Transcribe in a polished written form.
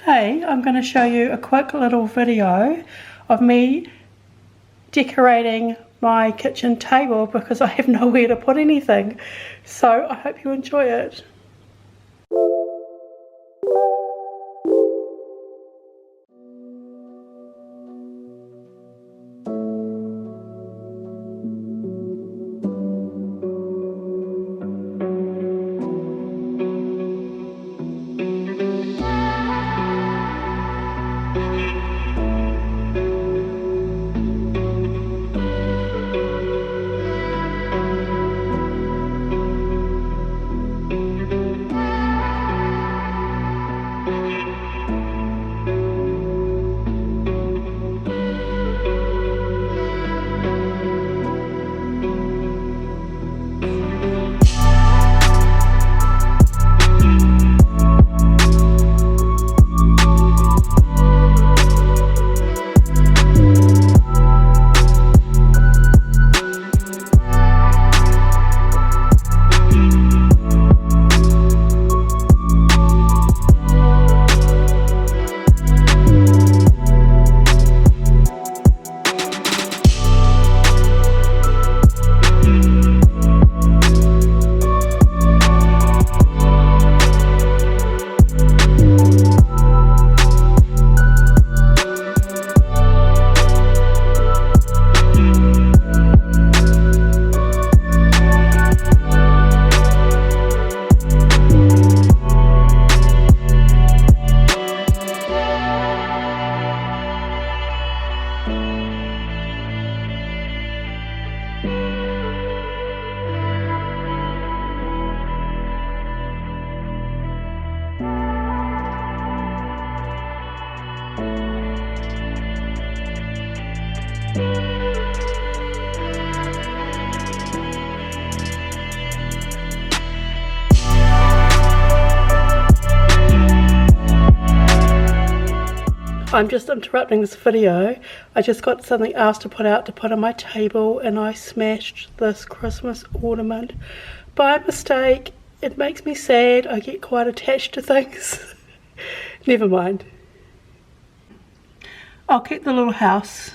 Today I'm going to show you a quick little video of me decorating my kitchen table because I have nowhere to put anything. So I hope you enjoy it. I'm just interrupting this video. I just got something else to put on my table and I smashed this Christmas ornament by mistake. It makes me sad. I get quite attached to things. Never mind. I'll keep the little house.